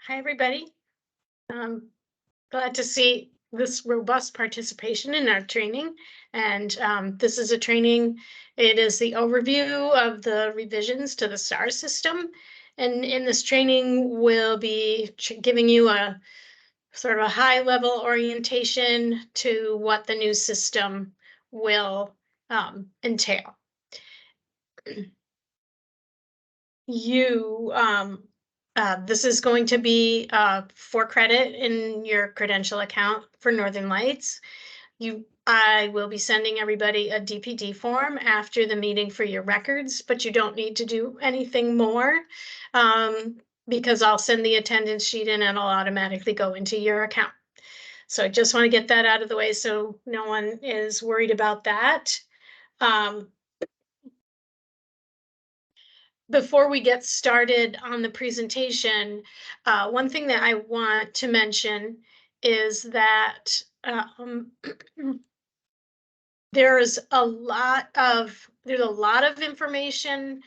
Hi, everybody. Glad to see this robust participation in our training. And this is a training, it is the overview of the revisions to the STAR system. And in this training, we'll be giving you a sort of a high level orientation to what the new system will entail. This is going to be 4 credit in your credential account for Northern Lights. I will be sending everybody a DPD form after the meeting for your records, but you don't need to do anything more because I'll send the attendance sheet in and it'll automatically go into your account. So I just want to get that out of the way so no one is worried about that. Before we get started on the presentation, one thing that I want to mention is that there's a lot of information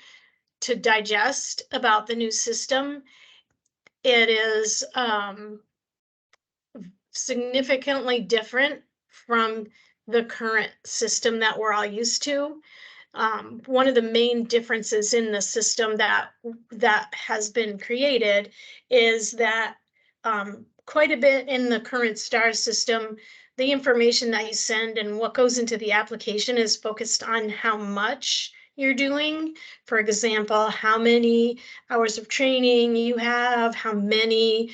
to digest about the new system. It is significantly different from the current system that we're all used to. One of the main differences in the system that has been created is that quite a bit in the current STAR system, the information that you send and what goes into the application is focused on how much you're doing. For example, how many hours of training you have, how many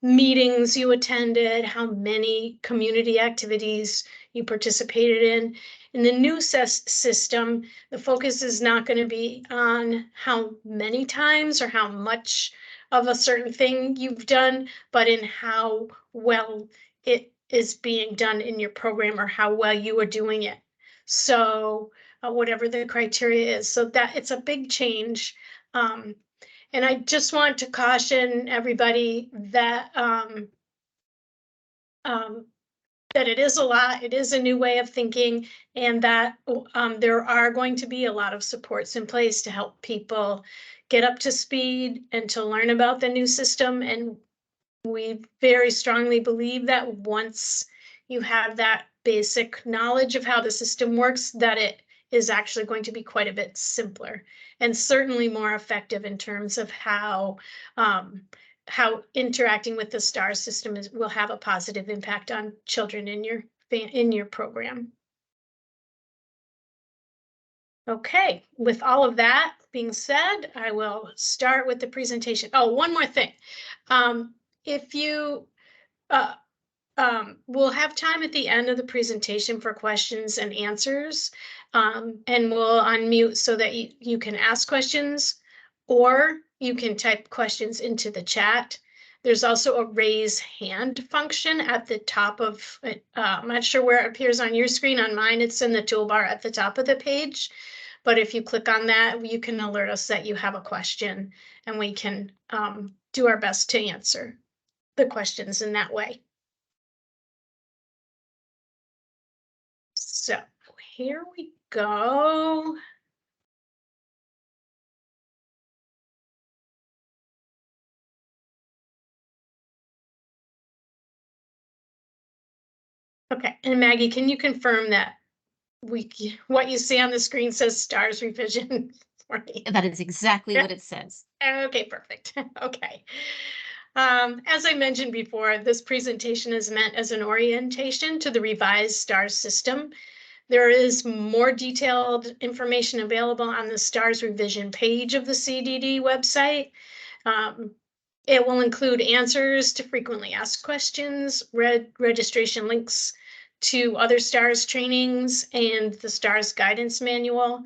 meetings you attended, how many community activities you participated in. In the new system, the focus is not going to be on how many times or how much of a certain thing you've done, but in how well it is being done in your program or how well you are doing it. So whatever the criteria is, so that it's a big change. And I just want to caution everybody that that it is a lot, it is a new way of thinking, and that there are going to be a lot of supports in place to help people get up to speed and to learn about the new system. And we very strongly believe that once you have that basic knowledge of how the system works, that it is actually going to be quite a bit simpler and certainly more effective in terms of how interacting with the STAR system will have a positive impact on children in your program. Okay, with all of that being said, I will start with the presentation. Oh, one more thing. If you we'll have time at the end of the presentation for questions and answers, and we'll unmute so that you can ask questions, or you can type questions into the chat. There's also a raise hand function at the top of it. I'm not sure where it appears on your screen. On mine, it's in the toolbar at the top of the page. But if you click on that, you can alert us that you have a question, and we can do our best to answer the questions in that way. So here we go. Okay, and Maggie, can you confirm that what you see on the screen says STARS revision for me? That is exactly what it says. Okay, perfect. Okay. As I mentioned before, this presentation is meant as an orientation to the revised STARS system. There is more detailed information available on the STARS revision page of the CDD website. It will include answers to frequently asked questions, registration links to other STARS trainings, and the STARS guidance manual.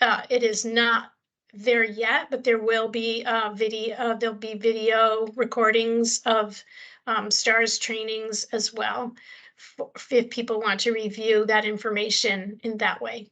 It is not there yet, but there will be video. There'll be video recordings of STARS trainings as well, if people want to review that information in that way.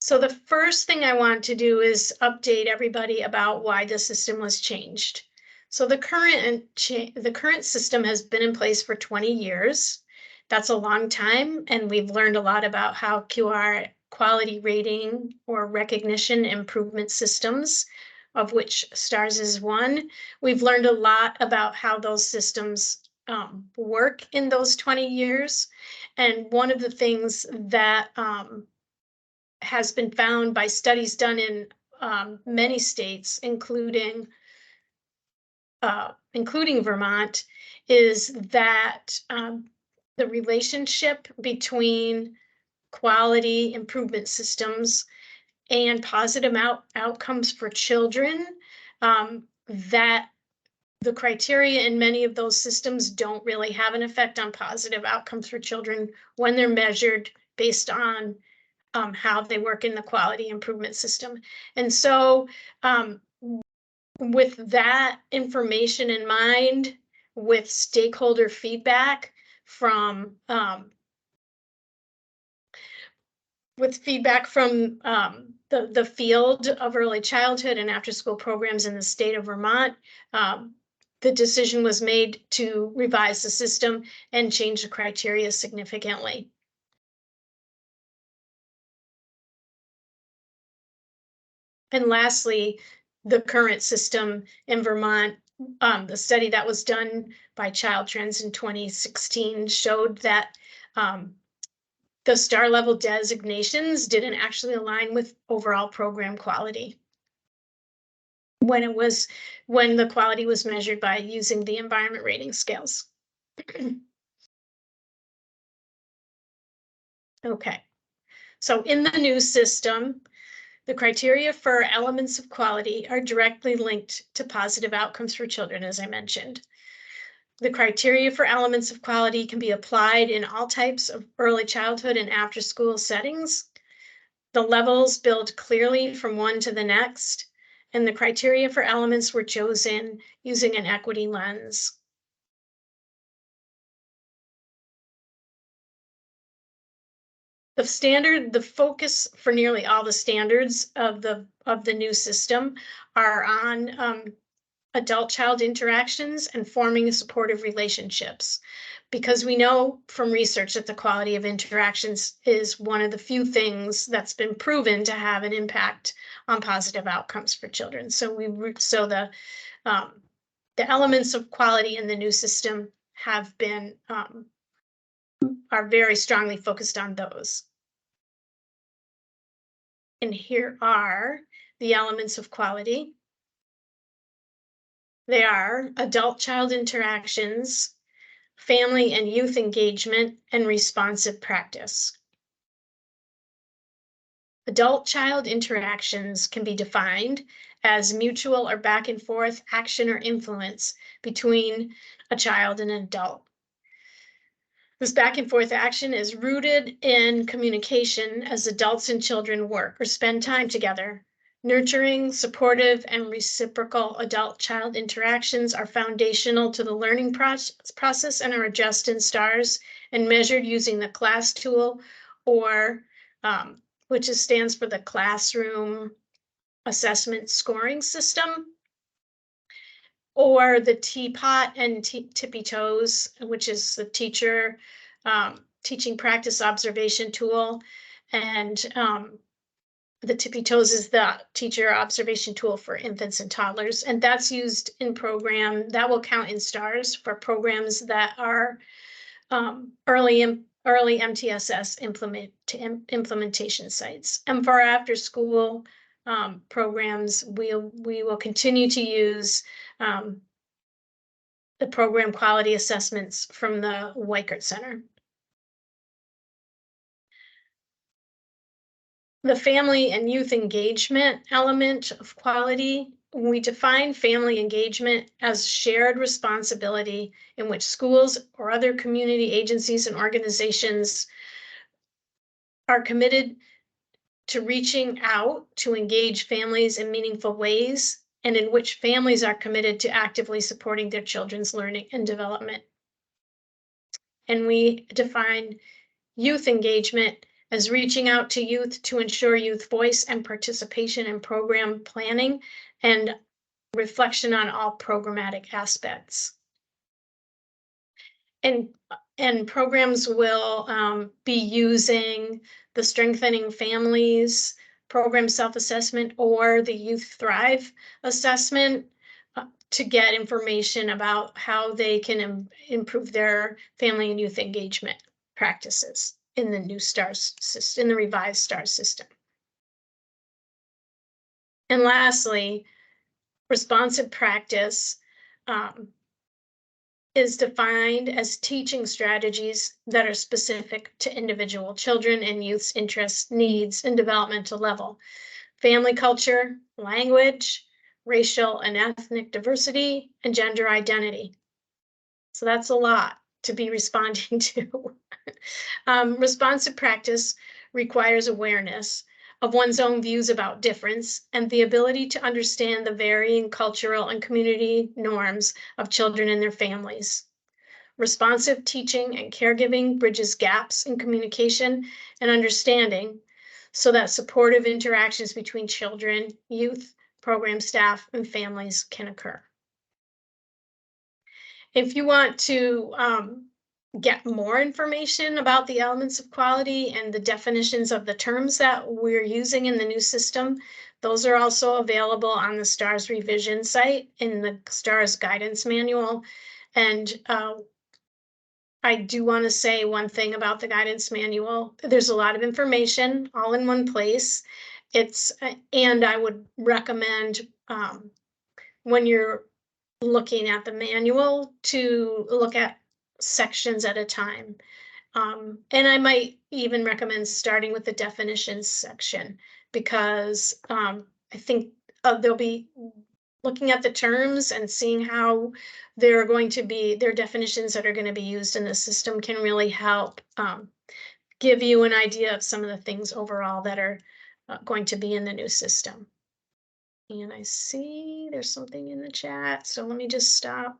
So the first thing I want to do is update everybody about why the system was changed. So the current system has been in place for 20 years. That's a long time, and we've learned a lot about how QRIS quality rating or recognition improvement systems, of which STARS is one. We've learned a lot about how those systems work in those 20 years. And one of the things that has been found by studies done in many states, including Vermont, is that the relationship between quality improvement systems and positive outcomes for children, that the criteria in many of those systems don't really have an effect on positive outcomes for children when they're measured based on how they work in the quality improvement system. And so with that information in mind, with stakeholder feedback from the field of early childhood and after school programs in the state of Vermont, the decision was made to revise the system and change the criteria significantly. And lastly, the current system in Vermont, the study that was done by Child Trends in 2016 showed that the STAR level designations didn't actually align with overall program quality when the quality was measured by using the environment rating scales. Okay, so in the new system, the criteria for elements of quality are directly linked to positive outcomes for children, as I mentioned. The criteria for elements of quality can be applied in all types of early childhood and after school settings. The levels build clearly from one to the next, and the criteria for elements were chosen using an equity lens. The focus for nearly all the standards of the new system are on adult-child interactions and forming supportive relationships, because we know from research that the quality of interactions is one of the few things that's been proven to have an impact on positive outcomes for children. So the elements of quality in the new system have been are very strongly focused on those. And here are the elements of quality. They are adult-child interactions, family and youth engagement, and responsive practice. Adult-child interactions can be defined as mutual or back and forth action or influence between a child and an adult. This back and forth action is rooted in communication as adults and children work or spend time together. Nurturing, supportive, and reciprocal adult-child interactions are foundational to the learning process and are adjusted in STARS and measured using the CLASS tool, or which stands for the Classroom Assessment Scoring System, or the TPOT and Tippy Toes, which is the teacher teaching practice observation tool, and the Tippy Toes is the teacher observation tool for infants and toddlers, and that's used in program that will count in STARS for programs that are early MTSS implementation sites. And for after school programs, we will continue to use the program quality assessments from the Weichert Center. The family and youth engagement element of quality, we define family engagement as shared responsibility in which schools or other community agencies and organizations are committed to reaching out to engage families in meaningful ways, and in which families are committed to actively supporting their children's learning and development. And we define youth engagement as reaching out to youth to ensure youth voice and participation in program planning and reflection on all programmatic aspects. And programs will be using the Strengthening Families Program Self-Assessment or the Youth Thrive Assessment to get information about how they can improve their family and youth engagement practices in the new STARS system, in the revised STARS system. And lastly, responsive practice is defined as teaching strategies that are specific to individual children and youth's interests, needs, and developmental level. Family culture, language, racial and ethnic diversity, and gender identity. So that's a lot to be responding to. Responsive practice requires awareness of one's own views about difference and the ability to understand the varying cultural and community norms of children and their families. Responsive teaching and caregiving bridges gaps in communication and understanding so that supportive interactions between children, youth, program staff, and families can occur. If you want to get more information about the elements of quality and the definitions of the terms that we're using in the new system, those are also available on the STARS revision site in the STARS guidance manual. And I do want to say one thing about the guidance manual. There's a lot of information all in one place. And I would recommend when you're looking at the manual to look at sections at a time. And I might even recommend starting with the definitions section because I think they'll be looking at the terms and seeing how they're going to be, their definitions that are going to be used in the system can really help give you an idea of some of the things overall that are going to be in the new system. And I see there's something in the chat, so let me just stop.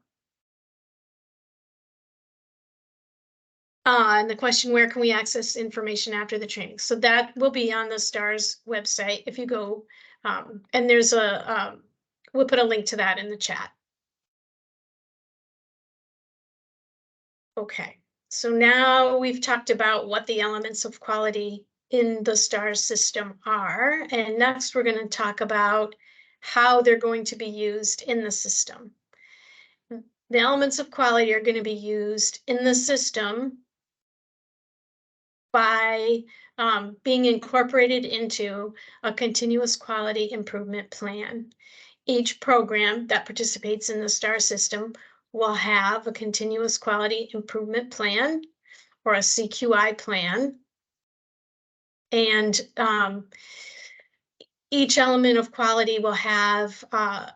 And the question, where can we access information after the training? So that will be on the STARS website if you go, and there's a, we'll put a link to that in the chat. Okay, so now we've talked about what the elements of quality in the STARS system are, and next we're going to talk about how they're going to be used in the system. The elements of quality are going to be used in the system by being incorporated into a continuous quality improvement plan. Each program that participates in the STAR system will have a continuous quality improvement plan or a CQI plan. And each element of quality will have have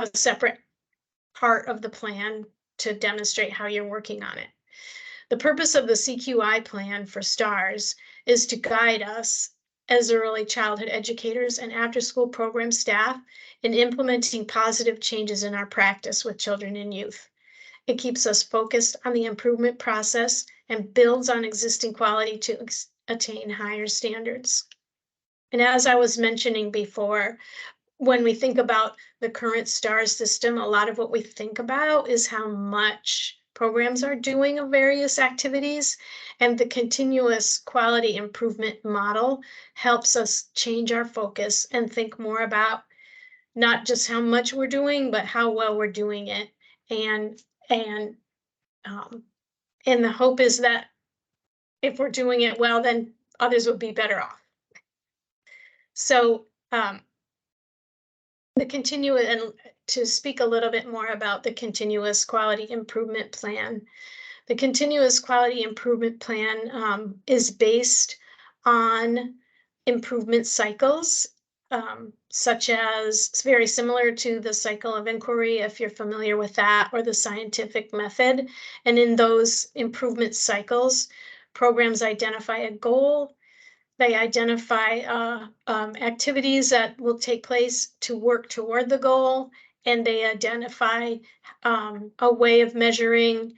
a separate part of the plan to demonstrate how you're working on it. The purpose of the CQI plan for STARS is to guide us as early childhood educators and after-school program staff in implementing positive changes in our practice with children and youth. It keeps us focused on the improvement process and builds on existing quality to attain higher standards. And as I was mentioning before, when we think about the current STARS system, a lot of what we think about is how much programs are doing of various activities, and the continuous quality improvement model helps us change our focus and think more about not just how much we're doing, but how well we're doing it. And the hope is that if we're doing it well, then others will be better off. So and to speak a little bit more about the continuous quality improvement plan. The continuous quality improvement plan is based on improvement cycles, such as it's very similar to the cycle of inquiry, if you're familiar with that, or the scientific method. And in those improvement cycles, programs identify a goal. They identify activities that will take place to work toward the goal, and they identify a way of measuring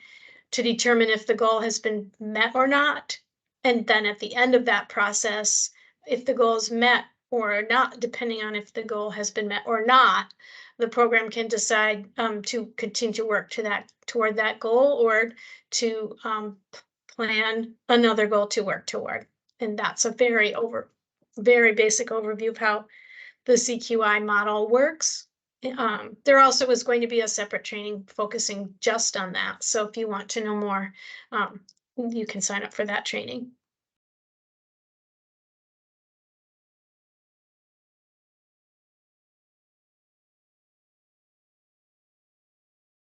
to determine if the goal has been met or not. And then at the end of that process, if the goal is met or not, depending on if the goal has been met or not, the program can decide to continue to work toward that goal, or to plan another goal to work toward. And that's a very basic overview of how the CQI model works. There also is going to be a separate training focusing just on that. So if you want to know more, you can sign up for that training.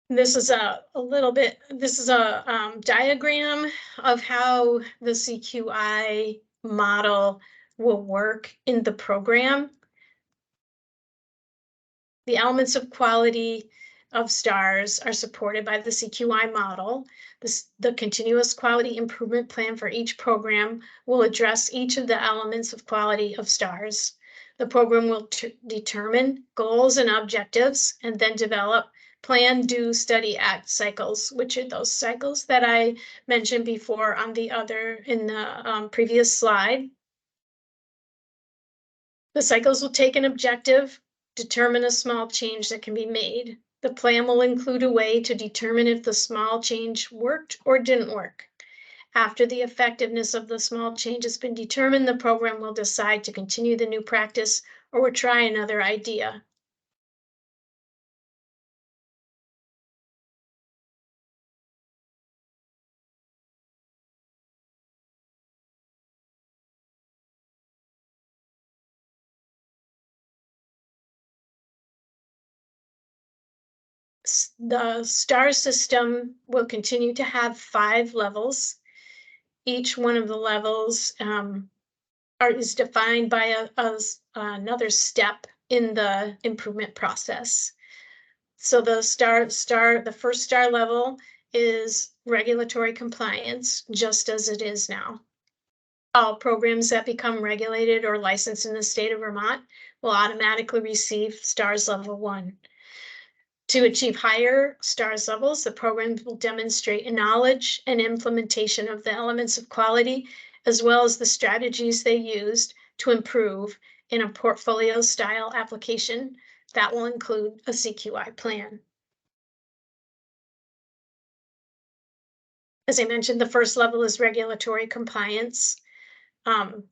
This is a diagram of how the CQI model will work in the program. The elements of quality of STARS are supported by the CQI model. The continuous quality improvement plan for each program will address each of the elements of quality of STARS. The program will determine goals and objectives, and then develop plan, do, study, act cycles, which are those cycles that I mentioned before in the previous slide. The cycles will take an objective, determine a small change that can be made. The plan will include a way to determine if the small change worked or didn't work. After the effectiveness of the small change has been determined, the program will decide to continue the new practice or will try another idea. The STAR system will continue to have 5 levels. Each one of the levels is defined by another step in the improvement process. So the first STAR level is regulatory compliance, just as it is now. All programs that become regulated or licensed in the state of Vermont will automatically receive STARS level 1. To achieve higher STARS levels, the program will demonstrate knowledge and implementation of the elements of quality, as well as the strategies they used to improve in a portfolio style application that will include a CQI plan. As I mentioned, the first level is regulatory compliance.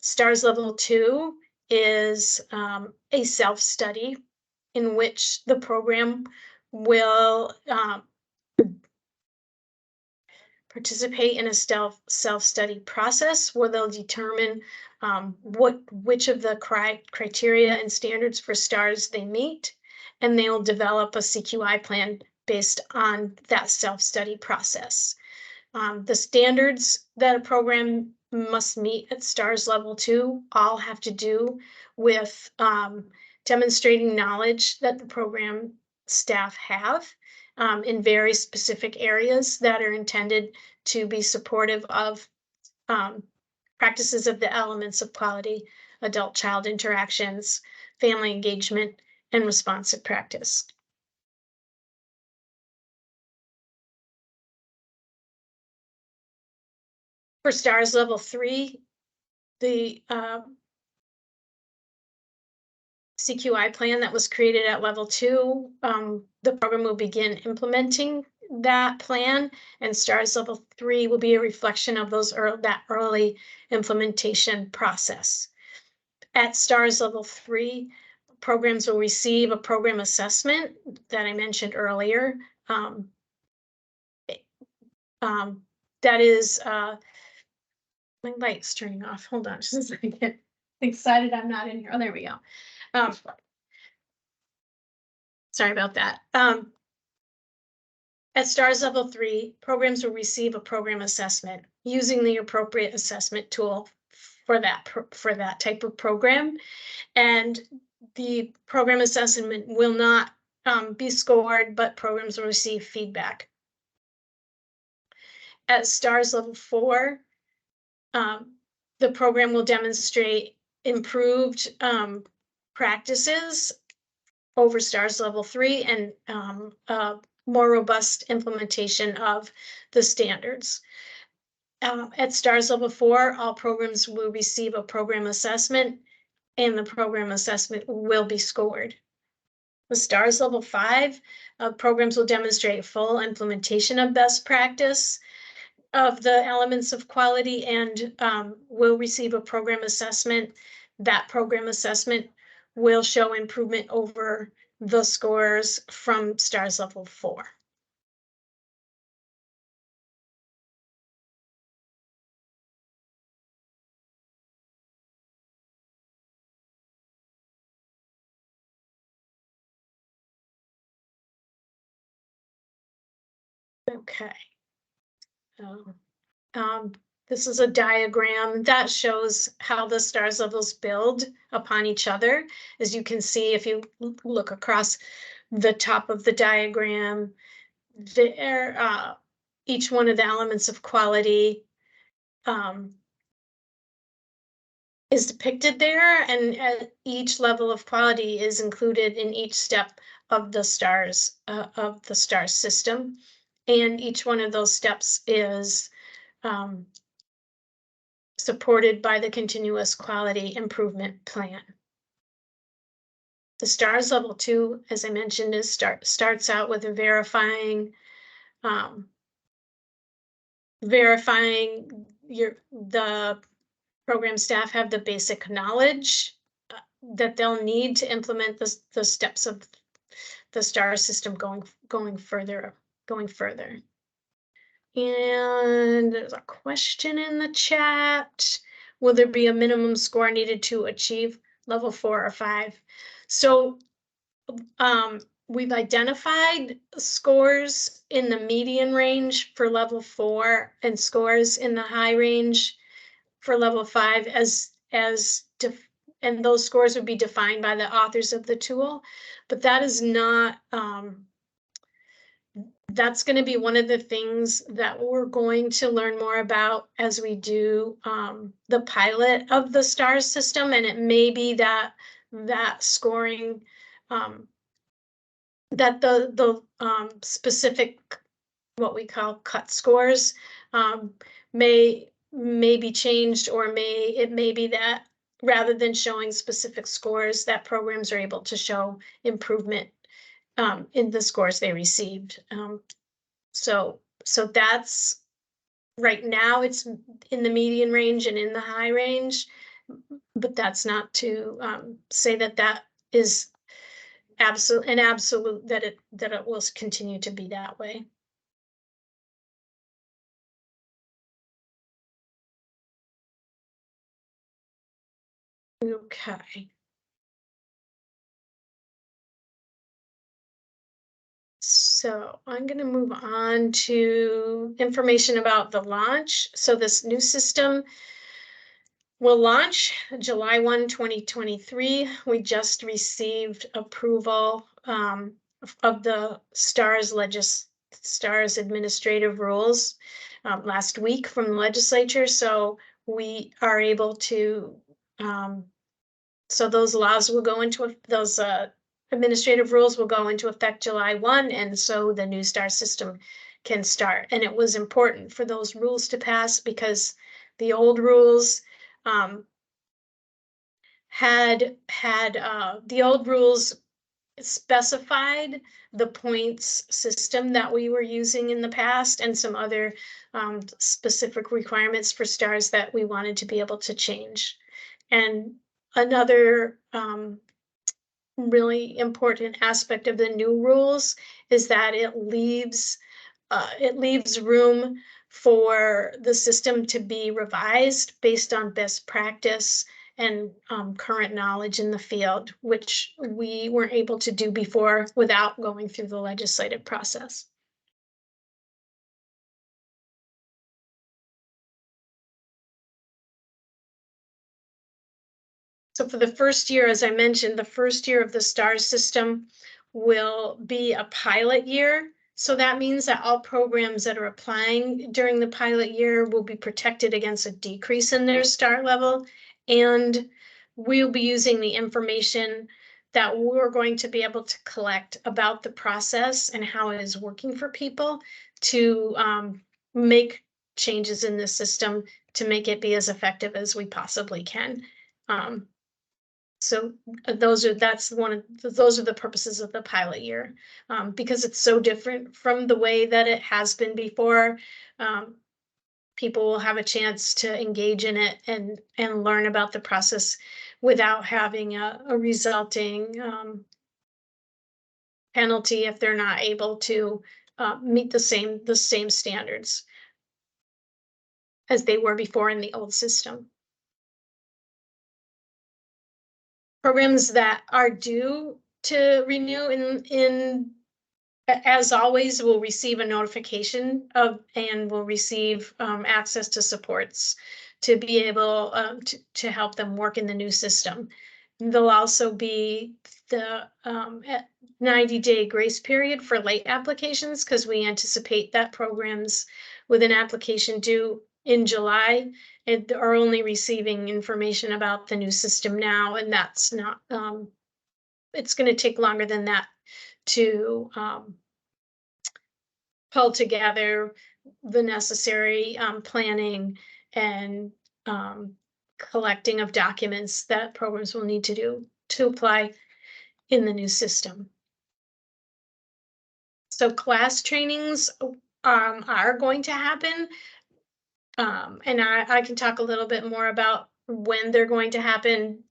STARS level 2 is a self-study in which the program will participate in a self-study process where they'll determine which of the criteria and standards for STARS they meet, and they'll develop a CQI plan based on that self-study process. The standards that a program must meet at STARS level 2 all have to do with demonstrating knowledge that the program staff have in very specific areas that are intended to be supportive of practices of the elements of quality, adult-child interactions, family engagement, and responsive practice. For STARS level 3, the CQI plan that was created at level 2, the program will begin implementing that plan, and STARS level 3 will be a reflection of that early implementation process. At STARS level 3, programs will receive a program assessment that I mentioned earlier. That is, my light's turning off. Hold on just a second. Excited I'm not in here. Oh, there we go. Sorry about that. At STARS level 3, programs will receive a program assessment using the appropriate assessment tool for that type of program. And the program assessment will not be scored, but programs will receive feedback. At STARS level 4, the program will demonstrate improved practices over STARS level 3 and more robust implementation of the standards. At STARS level 4, all programs will receive a program assessment, and the program assessment will be scored. With STARS Level 5, programs will demonstrate full implementation of best practice of the elements of quality and will receive a program assessment. That program assessment will show improvement over the scores from STARS Level 4. Okay. This is a diagram that shows how the STARS levels build upon each other. As you can see, if you look across the top of the diagram, there, each one of the elements of quality is depicted there, and each level of quality is included in each step of the STARS system, and each one of those steps is supported by the continuous quality improvement plan. The STARS Level 2, as I mentioned, starts out with verifying the program staff have the basic knowledge that they'll need to implement the steps of the STAR system going further. And there's a question in the chat. Will there be a minimum score needed to achieve level 4 or 5? So we've identified scores in the median range for level 4 and scores in the high range for level 5 and those scores would be defined by the authors of the tool, but that is not, that's going to be one of the things that we're going to learn more about as we do the pilot of the STARS system, and it may be that scoring, that the specific, what we call cut scores, may be changed, or it may be that rather than showing specific scores, that programs are able to show improvement in the scores they received. So that's right now it's in the median range and in the high range, but that's not to say that is absolute that it will continue to be that way. Okay. So I'm going to move on to information about the launch. So this new system will launch July 1, 2023. We just received approval of the STARS administrative rules last week from the legislature. So we are able to, so those laws will go into, those administrative rules will go into effect July 1, and so the new STAR system can start. And it was important for those rules to pass because the old rules the old rules specified the points system that we were using in the past and some other specific requirements for STARS that we wanted to be able to change. And another really important aspect of the new rules is that it leaves room for the system to be revised based on best practice and current knowledge in the field, which we weren't able to do before without going through the legislative process. So for the first year, as I mentioned, the first year of the STARS system will be a pilot year. So that means that all programs that are applying during the pilot year will be protected against a decrease in their STAR level. And we'll be using the information that we're going to be able to collect about the process and how it is working for people to make changes in the system to make it be as effective as we possibly can. So those are the purposes of the pilot year, because it's so different from the way that it has been before. Um, People will have a chance to engage in it and learn about the process without having a resulting penalty if they're not able to meet the same standards as they were before in the old system. Programs that are due to renew as always, will receive a notification of and will receive access to supports to be able to help them work in the new system. There'll also be the 90-day grace period for late applications, because we anticipate that programs with an application due in July are only receiving information about the new system now, and that's not, it's going to take longer than that to pull together the necessary planning and collecting of documents that programs will need to do to apply in the new system. So class trainings are going to happen. And I can talk a little bit more about when they're going to happen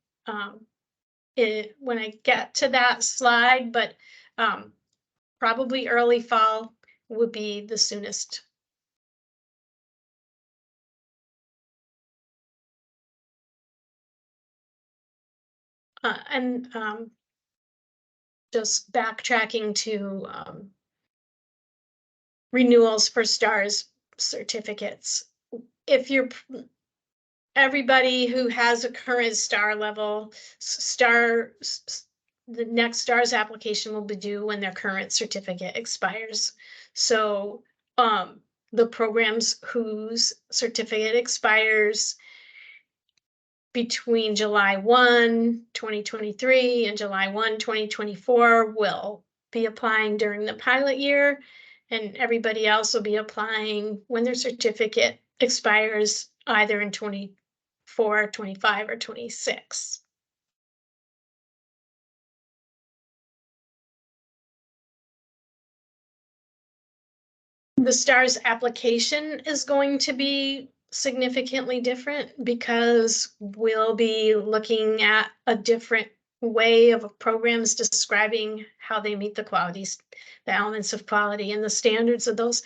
when I get to that slide, but probably early fall would be the soonest. And just backtracking to renewals for STARS certificates. If you're everybody who has a current STAR level, the next STARS application will be due when their current certificate expires. So the programs whose certificate expires between July 1, 2023 and July 1, 2024 will be applying during the pilot year, and everybody else will be applying when their certificate expires either in 24, 25, or 26. The STARS application is going to be significantly different because we'll be looking at a different way of programs describing how they meet the elements of quality and the standards of those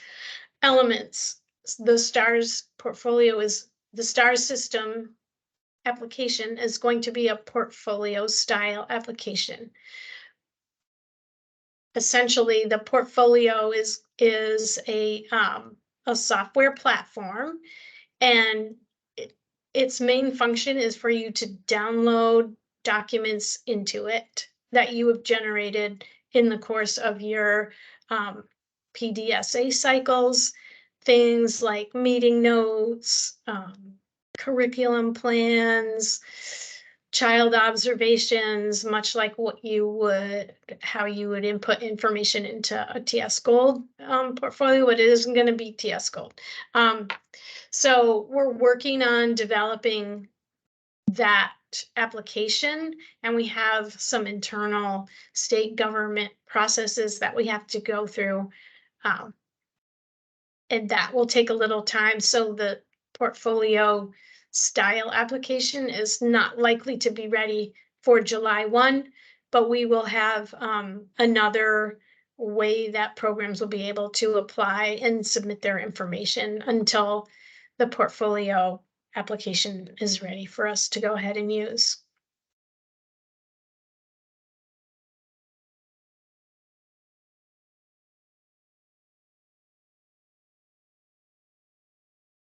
elements. The STARS the STARS system application is going to be a portfolio style application. Essentially, the portfolio is a software platform, and its main function is for you to download documents into it that you have generated in the course of your PDSA cycles, things like meeting notes, curriculum plans, child observations, much like how you would input information into a TS Gold portfolio, but it isn't going to be TS Gold. So we're working on developing that application, and we have some internal state government processes that we have to go through. And that will take a little time. So the portfolio style application is not likely to be ready for July 1, but we will have another way that programs will be able to apply and submit their information until the portfolio application is ready for us to go ahead and use.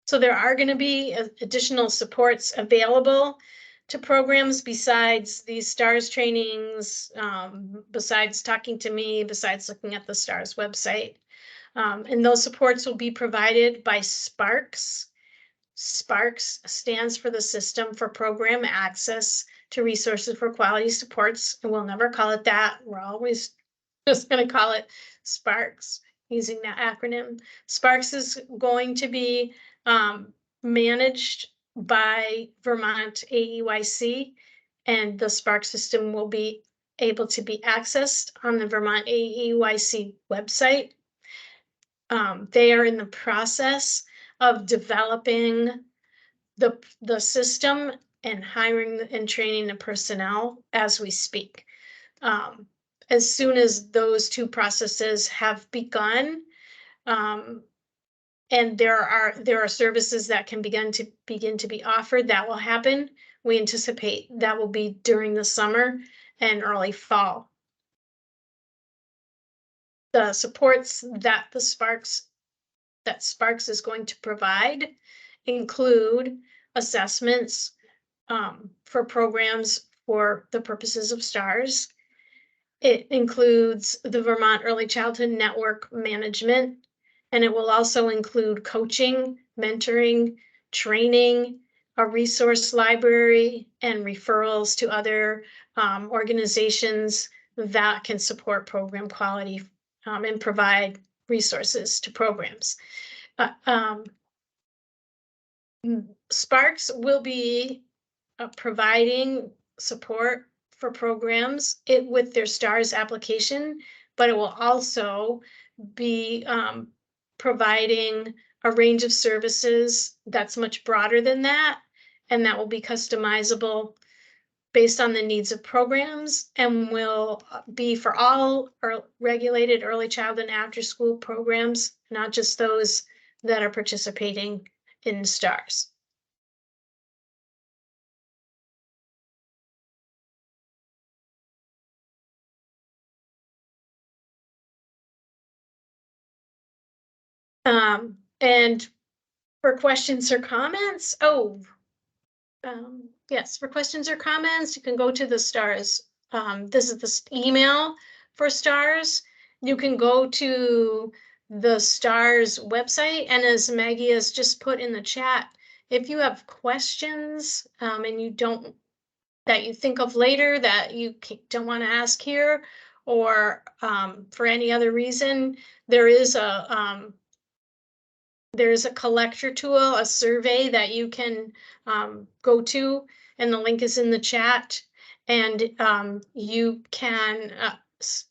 So there are going to be additional supports available to programs besides these STARS trainings, besides talking to me, besides looking at the STARS website. And those supports will be provided by SPARCS. SPARCS stands for the System for Program Access to Resources for Quality Supports, and we'll never call it that. We're always just going to call it SPARCS using that acronym. SPARCS is going to be managed by Vermont AEYC, and the Spark system will be able to be accessed on the Vermont AEYC website. They are in the process of developing the system and hiring and training the personnel as we speak. As soon as those two processes have begun, and there are services that can begin to be offered, that will happen. We anticipate that will be during the summer and early fall. The supports that Sparks is going to provide include assessments for programs for the purposes of STARS. It includes the Vermont Early Childhood Network management, and it will also include coaching, mentoring, training, a resource library, and referrals to other organizations that can support program quality and provide resources to programs. Sparks will be providing support for programs with their STARS application, but it will also be providing a range of services that's much broader than that, and that will be customizable based on the needs of programs, and will be for all regulated early child and after school programs, not just those that are participating in STARS. And for questions or comments, yes, for questions or comments, you can go to the STARS. This is the email for STARS. You can go to the STARS website, and as Maggie has just put in the chat, if you have questions and that you think of later that you don't want to ask here, or for any other reason, there's a collector tool, a survey that you can go to, and the link is in the chat. And you can,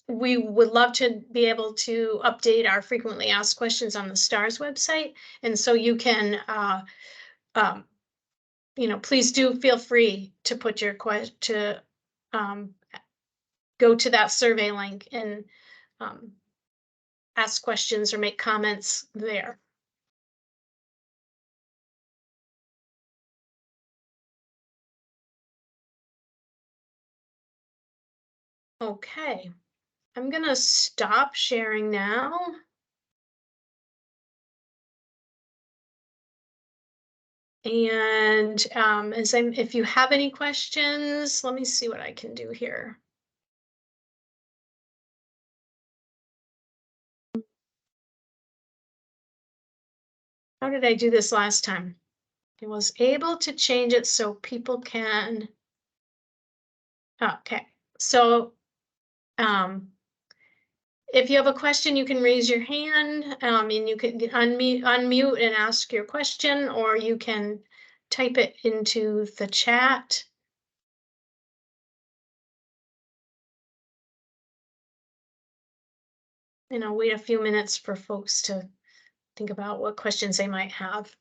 we would love to be able to update our frequently asked questions on the STARS website. And so you can, please do feel free to put your go to that survey link and ask questions or make comments there. Okay, I'm gonna stop sharing now. And if you have any questions, let me see what I can do here. How did I do this last time? I was able to change it so people can. Okay, so if you have a question, you can raise your hand and you can unmute and ask your question, or you can type it into the chat. Wait a few minutes for folks to think about what questions they might have.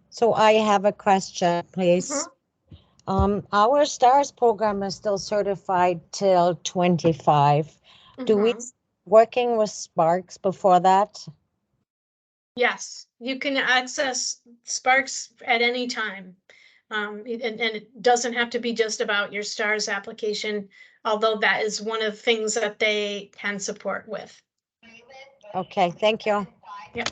So I have a question, please. Our STARS program is still certified till 25. Do we working with Sparks before that? Yes, you can access Sparks at any time. And it doesn't have to be just about your STARS application, although that is one of the things that they can support with. Okay, thank you. Yep.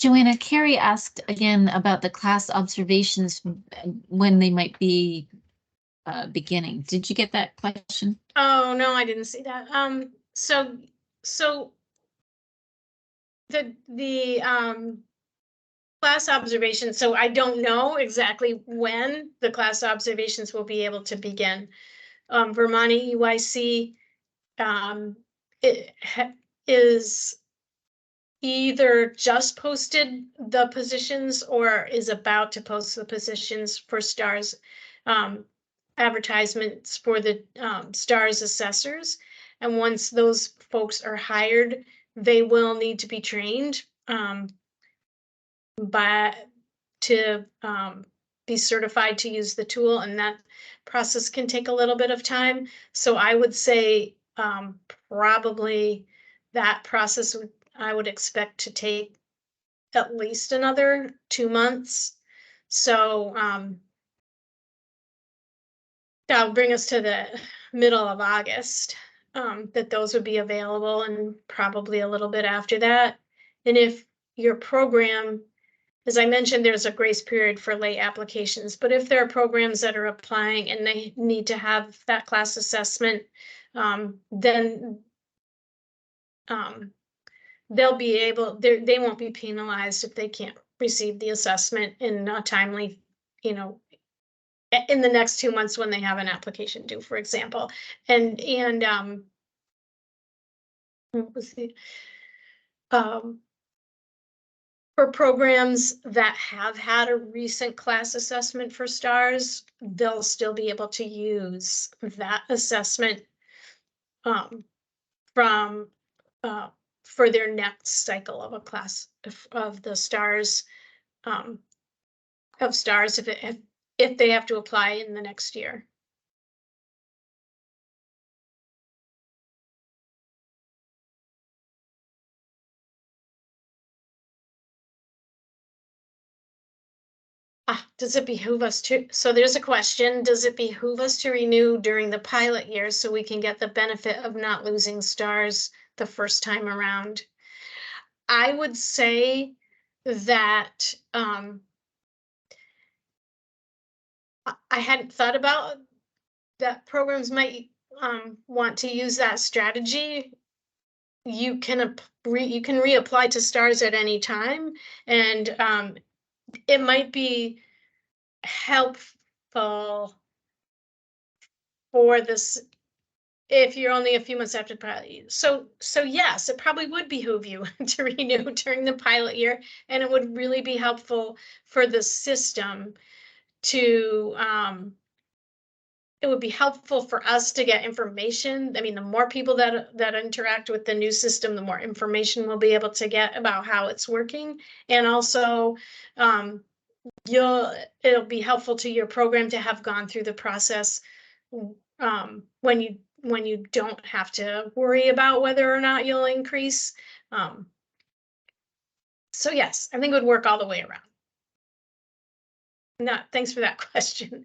Joanna, Carrie asked again about the class observations when they might be beginning. Did you get that question? Oh, no, I didn't see that. So the class observations, so I don't know exactly when the class observations will be able to begin. Vermont EYC is either just posted the positions or is about to post the positions for STARS advertisements for the STARS assessors. And once those folks are hired, they will need to be trained to be certified to use the tool, and that process can take a little bit of time. So I would say probably that process I would expect to take at least another 2 months. So that'll bring us to the middle of August, that those would be available, and probably a little bit after that. And if your program, as I mentioned, there's a grace period for late applications, but if there are programs that are applying and they need to have that class assessment, then they'll be able, they won't be penalized if they can't receive the assessment in a timely, in the next 2 months when they have an application due, for example. And what was the, for programs that have had a recent class assessment for STARS, they'll still be able to use that assessment from for their next cycle of a class of the STARS if they have to apply in the next year. Does it behoove us to, so there's a question, does it behoove us to renew during the pilot year so we can get the benefit of not losing STARS the first time around? I would say that I hadn't thought about that programs might want to use that strategy. You can reapply to STARS at any time, and it might be helpful for this if you're only a few months after the pilot. So yes, it probably would behoove you to renew during the pilot year, and it would really be helpful for the system to it would be helpful for us to get information. I mean, the more people that interact with the new system, the more information we'll be able to get about how it's working. And also it'll be helpful to your program to have gone through the process when you don't have to worry about whether or not you'll increase. So yes, I think it would work all the way around. Thanks for that question.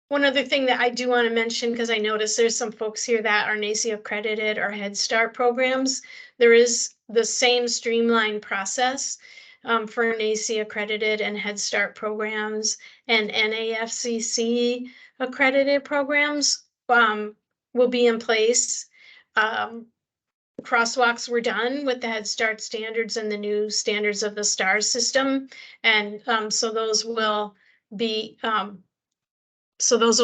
One other thing that I do want to mention, because I noticed there's some folks here that are NACCE accredited or Head Start programs. There is the same streamlined process for NACCE accredited and Head Start programs, and NAFCC accredited programs will be in place. Crosswalks were done with the Head Start standards and the new standards of the STARS system, and so those will be so those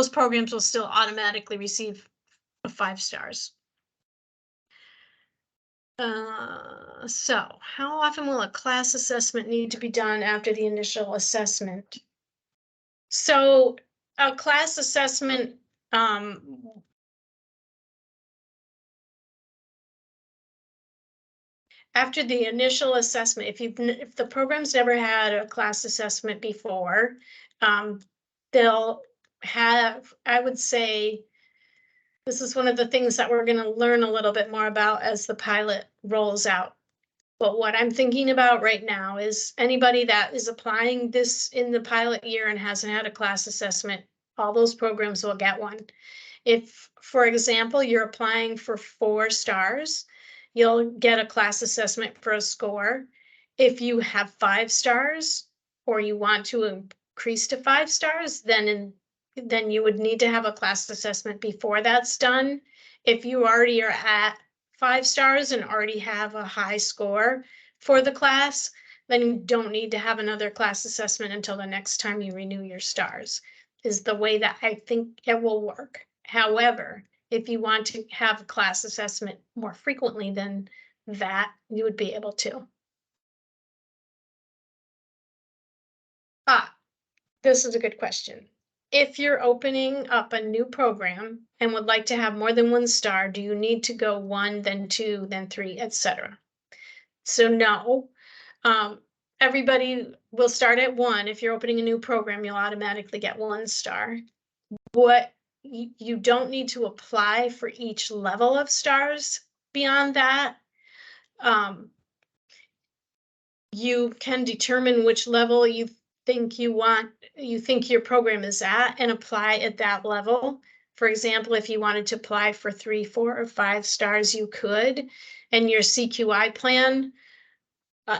programs will still automatically receive 5 stars. So how often will a class assessment need to be done after the initial assessment? So a class assessment after the initial assessment, if the program's never had a class assessment before, they'll have, I would say, this is one of the things that we're going to learn a little bit more about as the pilot rolls out. But what I'm thinking about right now is anybody that is applying this in the pilot year and hasn't had a class assessment all those programs will get one. If, for example, you're applying for 4 stars, you'll get a class assessment for a score. If you have 5 stars or you want to increase to 5 stars, then you would need to have a class assessment before that's done. If you already are at 5 stars and already have a high score for the class, then you don't need to have another class assessment until the next time you renew your stars, is the way that I think it will work. However, if you want to have a class assessment more frequently than that, you would be able to. This is a good question. If you're opening up a new program and would like to have more than 1 star, do you need to go 1, then 2, then 3, etc.? So no, everybody will start at 1. If you're opening a new program, you'll automatically get 1 star. What you don't need to apply for each level of stars beyond that. You can determine which level you think your program is at and apply at that level. For example, if you wanted to apply for 3, 4, or 5 stars, you could, and your CQI plan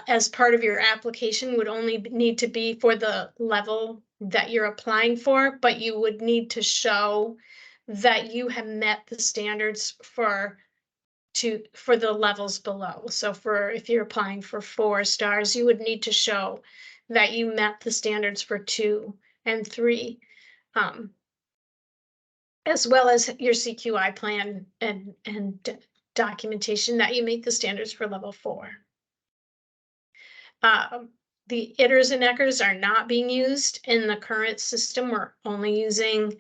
as part of your application would only need to be for the level that you're applying for, but you would need to show that you have met the standards for the levels below. So if you're applying for 4 stars, you would need to show that you met the standards for 2 and 3, as well as your CQI plan and documentation that you meet the standards for level 4. The ITRs and ECRs are not being used in the current system. We're only using,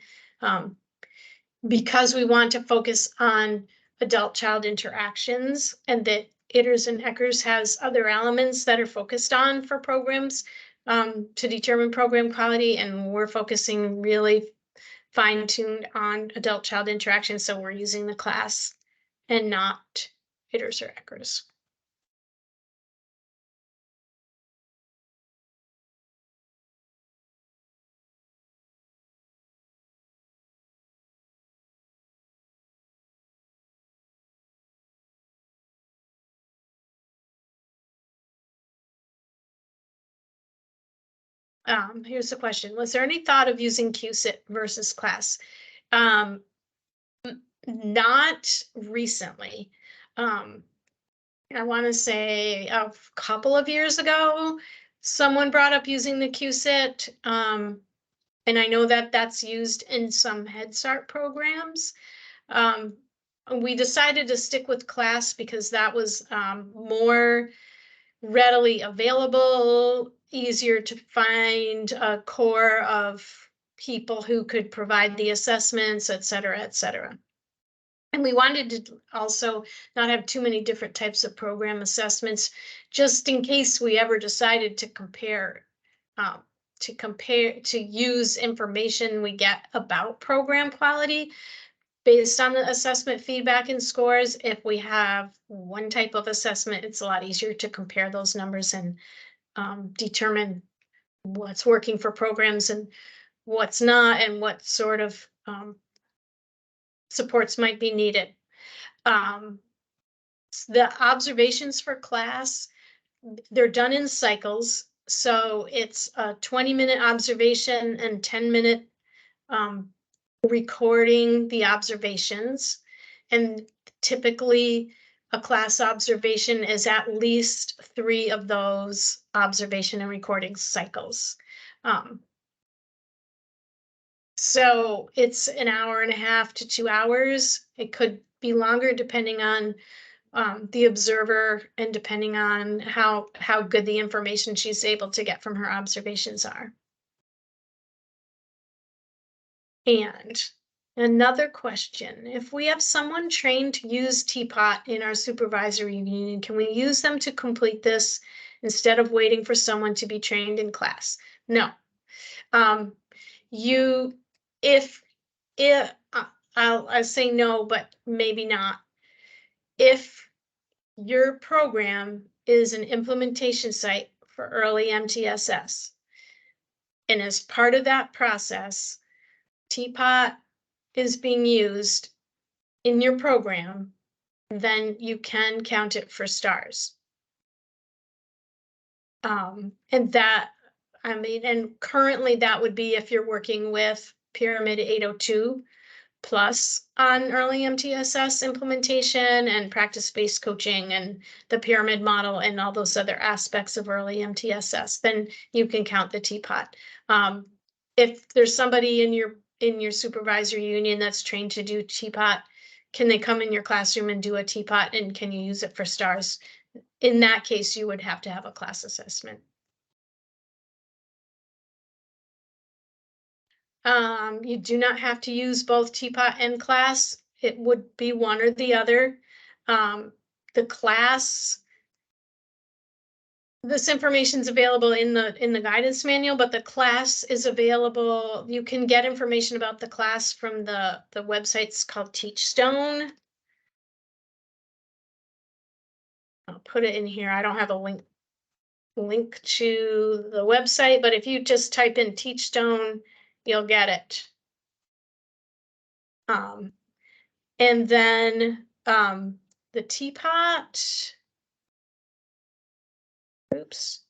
because we want to focus on adult-child interactions, and that ITRs and ECRs has other elements that are focused on for programs to determine program quality, and we're focusing really fine-tuned on adult-child interaction, so we're using the class and not ITRs or ECRs. Here's the question. Was there any thought of using QSIT versus class? Not recently. I want to say a couple of years ago, someone brought up using the QSIT. And I know that that's used in some Head Start programs. We decided to stick with class because that was more readily available, easier to find a core of people who could provide the assessments, et cetera, et cetera. And we wanted to also not have too many different types of program assessments, just in case we ever decided to to use information we get about program quality based on the assessment feedback and scores. If we have one type of assessment, it's a lot easier to compare those numbers and determine what's working for programs and what's not, and what sort of supports might be needed. The observations for class, they're done in cycles. So it's a 20-minute observation and 10-minute recording the observations. And typically a class observation is at least 3 of those observation and recording cycles. So it's an hour and a half to 2 hours. It could be longer depending on the observer and depending on how good the information she's able to get from her observations are. And another question, if we have someone trained to use TPOT in our supervisory union, can we use them to complete this instead of waiting for someone to be trained in class? No. I'll say no, but maybe not. If your program is an implementation site for early MTSS, and as part of that process, teapot is being used in your program, then you can count it for stars. And that, I mean, and currently that would be if you're working with Pyramid 802 plus on early MTSS implementation and practice-based coaching and the pyramid model and all those other aspects of early MTSS, then you can count the teapot. If there's somebody in your supervisory union that's trained to do teapot, can they come in your classroom and do a teapot, and can you use it for stars? In that case, you would have to have a class assessment. You do not have to use both teapot and class. It would be one or the other. The class, this information is available in the guidance manual, but the class is available. You can get information about the class from the website's called Teachstone. I'll put it in here. I don't have a link to the website, but if you just type in Teachstone, you'll get it. And then the teapot, oops,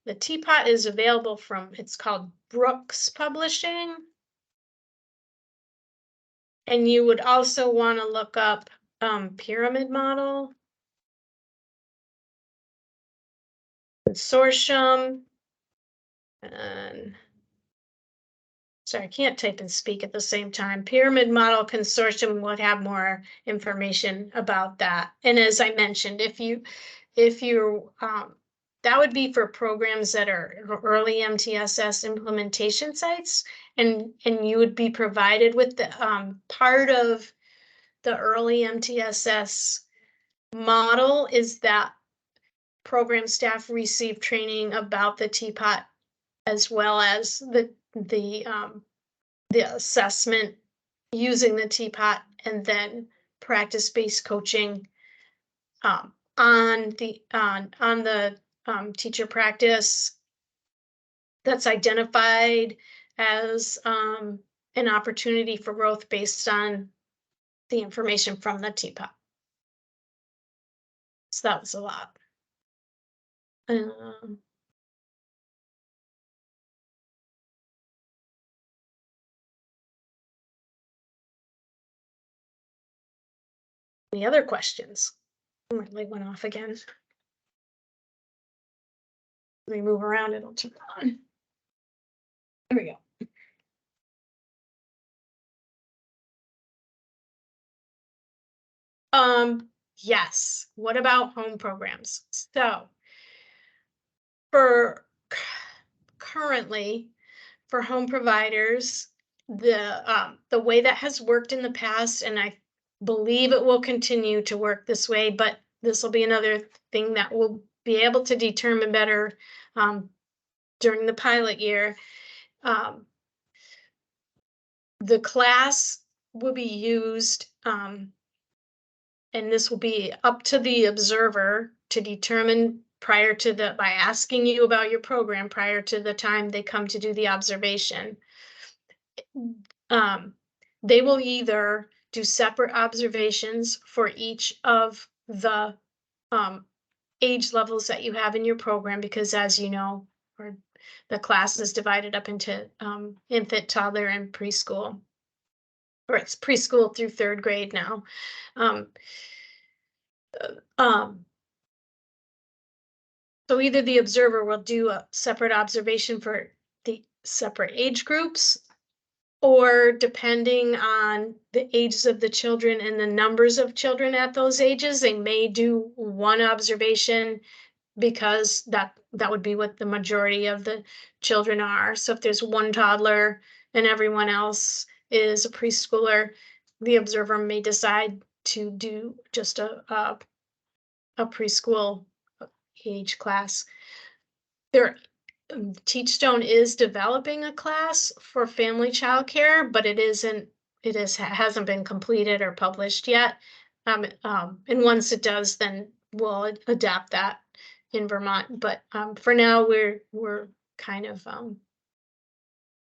the teapot is available from, it's called Brooks Publishing. And you would also want to look up pyramid model, consortium, and sorry, I can't type and speak at the same time. Pyramid model consortium would have more information about that. And as I mentioned, if you that would be for programs that are early MTSS implementation sites, and you would be provided with the part of the early MTSS model is that program staff receive training about the teapot as well as the assessment using the teapot, and then practice-based coaching on the teacher practice that's identified as an opportunity for growth based on the information from the teapot. So that was a lot. Any other questions? My light went off again. Let me move around, it'll turn on. There we go. Yes. What about home programs? So currently for home providers, the way that has worked in the past, and I believe it will continue to work this way, but this will be another thing that we'll be able to determine better during the pilot year. The class will be used, and this will be up to the observer to determine prior to by asking you about your program prior to the time they come to do the observation. They will either do separate observations for each of the age levels that you have in your program, because as you know, the class is divided up into infant, toddler, and preschool, or it's preschool through 3rd grade now. So either the observer will do a separate observation for the separate age groups, or depending on the ages of the children and the numbers of children at those ages, they may do one observation, because that would be what the majority of the children are. So if there's one toddler and everyone else is a preschooler, the observer may decide to do just a preschool age class. Teachstone is developing a class for family childcare, but it hasn't been completed or published yet. And once it does, then we'll adapt that in Vermont. But for now, we're kind of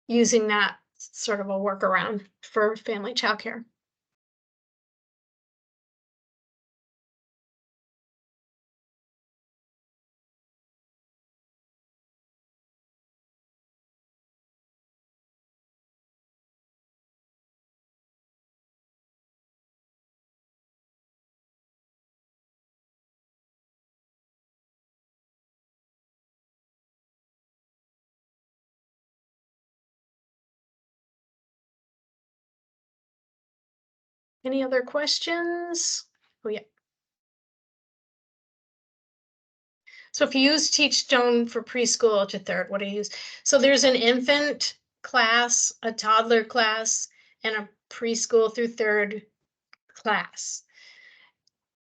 using that sort of a workaround for family childcare. Any other questions? Oh, yeah. So if you use Teachstone for preschool to third, what do you use? So there's an infant class, a toddler class, and a preschool through third class.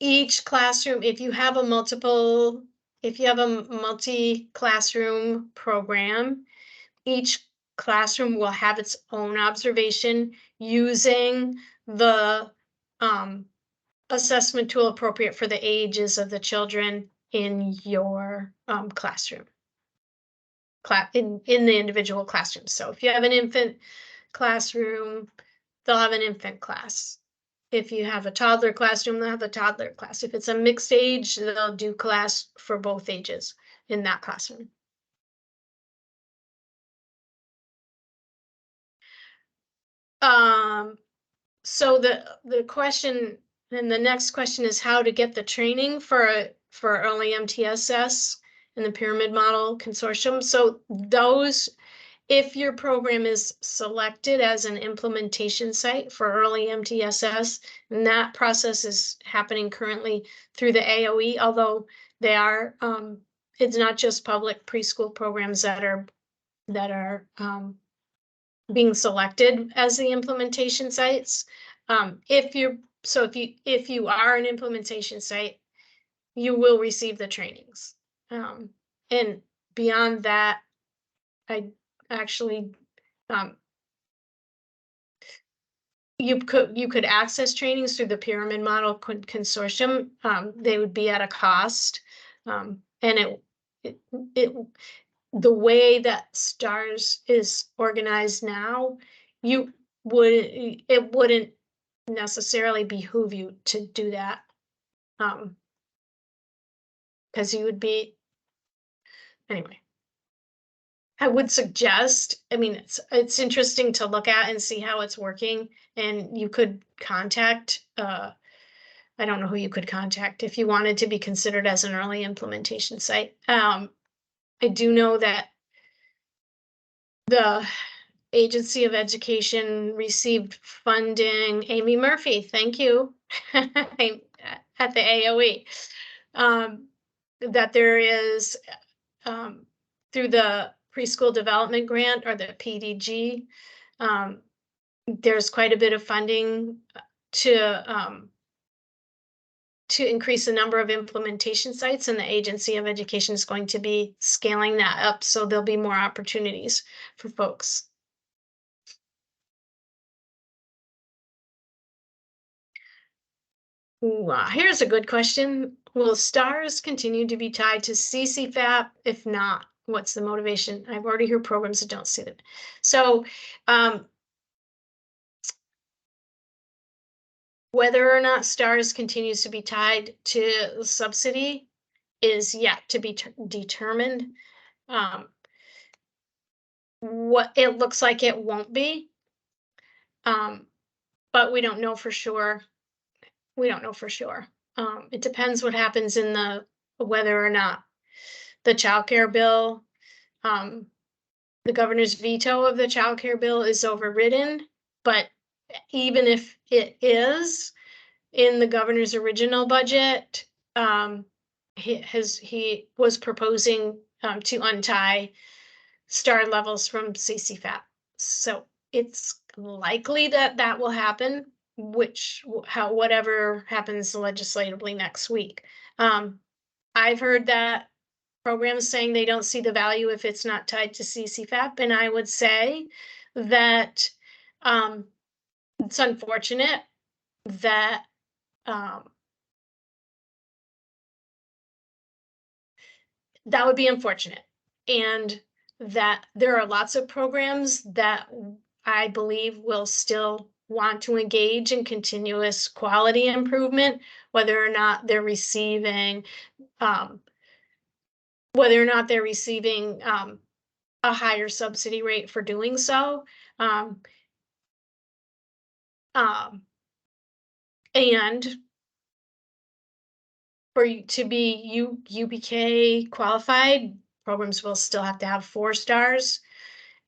Each classroom, if you have a multi-classroom program, each classroom will have its own observation using the assessment tool appropriate for the ages of the children in your classroom. In the individual classrooms. So if you have an infant classroom, they'll have an infant class. If you have a toddler classroom, they'll have a toddler class. If it's a mixed age, they'll do class for both ages in that classroom. So the question, and the next question is how to get the training for early MTSS and the pyramid model consortium. So those, if your program is selected as an implementation site for early MTSS, and that process is happening currently through the AOE, although they are, it's not just public preschool programs that are being selected as the implementation sites. If you are an implementation site, you will receive the trainings. And beyond that, I actually, you could access trainings through the pyramid model consortium. They would be at a cost, and the way that STARS is organized now, it wouldn't necessarily behoove you to do that, because you would be, anyway. I would suggest, I mean, it's interesting to look at and see how it's working, and you could contact, I don't know who you could contact if you wanted to be considered as an early implementation site. I do know that the Agency of Education received funding. Amy Murphy, thank you, at the AOE. That there is, through the preschool development grant, or the PDG, there's quite a bit of funding to increase the number of implementation sites, and the Agency of Education is going to be scaling that up, so there'll be more opportunities for folks. Ooh, here's a good question. Will STARS continue to be tied to CCFAP? If not, what's the motivation? I've already heard programs that don't see that. So whether or not STARS continues to be tied to subsidy is yet to be determined. What it looks like it won't be, but we don't know for sure. We don't know for sure. It depends what happens in whether or not the childcare bill, the governor's veto of the childcare bill is overridden. But even if it is, in the governor's original budget, he was proposing to untie STAR levels from CCFAP. So it's likely that will happen, whatever happens legislatively next week. I've heard that programs saying they don't see the value if it's not tied to CCFAP, and I would say that it's unfortunate that that would be unfortunate, and that there are lots of programs that I believe will still want to engage in continuous quality improvement, whether or not they're receiving um, a higher subsidy rate for doing so. Um, um, and for you to be UBK qualified, programs will still have to have 4 stars.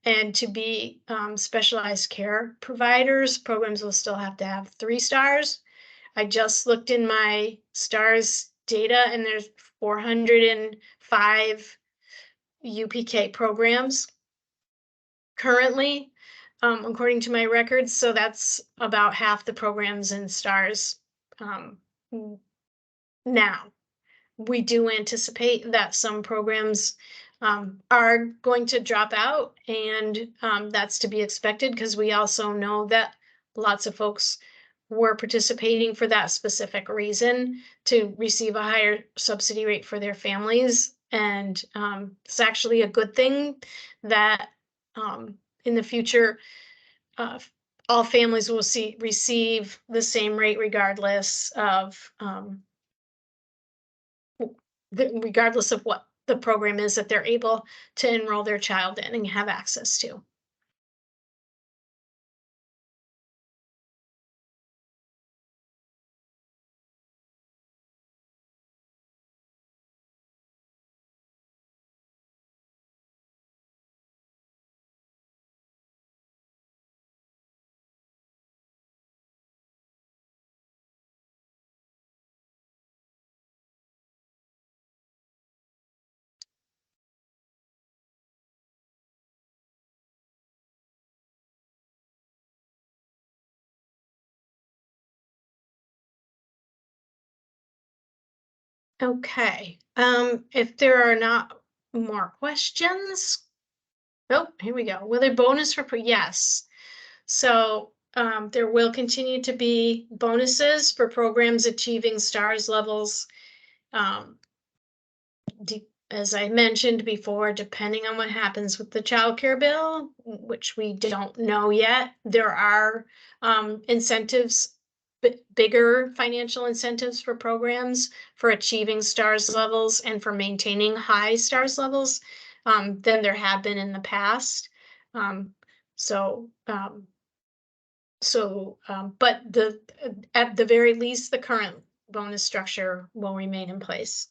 And to be specialized care providers, programs will still have to have 3 stars. I just looked in my stars data and there's 405 UPK programs currently, according to my records. So that's about half the programs in stars now. We do anticipate that some programs are going to drop out, and that's to be expected because we also know that lots of folks were participating for that specific reason, to receive a higher subsidy rate for their families. And it's actually a good thing that in the future, all families will receive the same rate regardless of regardless of what the program is that they're able to enroll their child in and have access to. Okay, if there are not more questions. Oh, here we go. Will there bonus for, yes. So there will continue to be bonuses for programs achieving stars levels. As I mentioned before, depending on what happens with the child care bill, which we don't know yet, there are incentives, bigger financial incentives for programs for achieving stars levels and for maintaining high stars levels than there have been in the past. But at the very least, the current bonus structure will remain in place.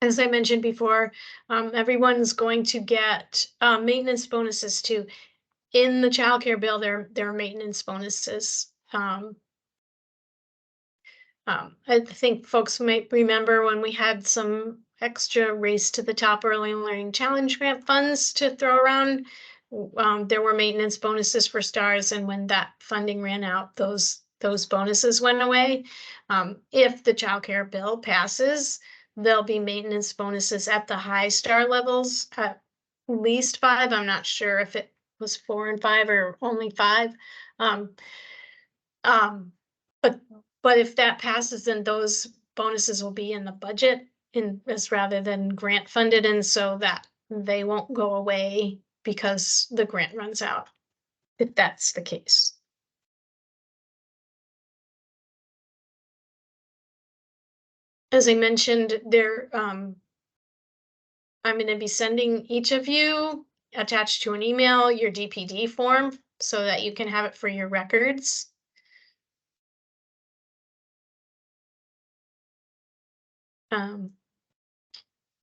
As I mentioned before, everyone's going to get maintenance bonuses too. In the childcare bill, there are maintenance bonuses. I think folks might remember when we had some extra Race to the Top Early Learning Challenge grant funds to throw around. There were maintenance bonuses for stars, and when that funding ran out, those bonuses went away. If the childcare bill passes, there'll be maintenance bonuses at the high star levels, at least 5. I'm not sure if it was 4 and 5 or only 5. But if that passes, then those bonuses will be in the budget as rather than grant funded, and so that they won't go away because the grant runs out, if that's the case. As I mentioned, I'm going to be sending each of you, attached to an email, your DPD form so that you can have it for your records. Oh,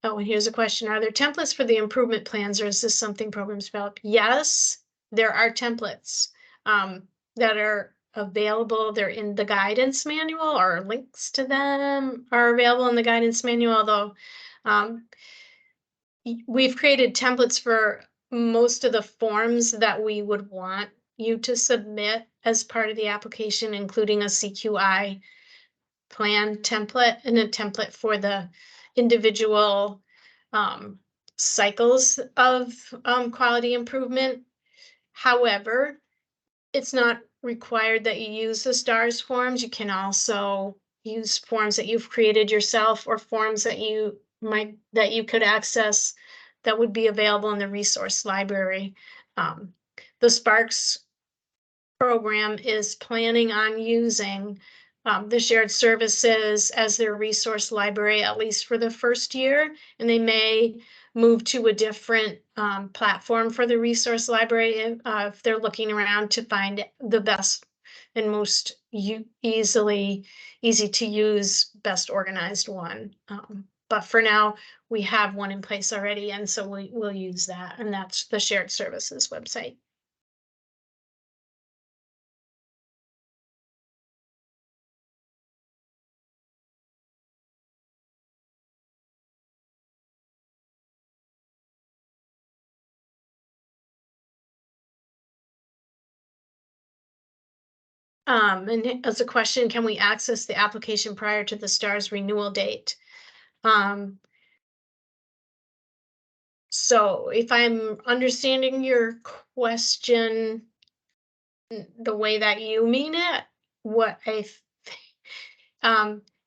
and here's a question. Are there templates for the improvement plans, or is this something programs develop? Yes, there are templates. that are available. They're in the guidance manual, or links to them are available in the guidance manual, although we've created templates for most of the forms that we would want you to submit as part of the application, including a CQI plan template and a template for the individual cycles of quality improvement. However, it's not required that you use the STARS forms. You can also use forms that you've created yourself, or forms that you could access that would be available in the resource library. The Sparks program is planning on using the shared services as their resource library, at least for the first year, and they may move to a different platform for the resource library if they're looking around to find the best and most easy to use, best organized one. But for now, we have one in place already, and so we'll use that, and that's the shared services website. And as a question, can we access the application prior to the STARS renewal date? So if I'm understanding your question the way that you mean it, what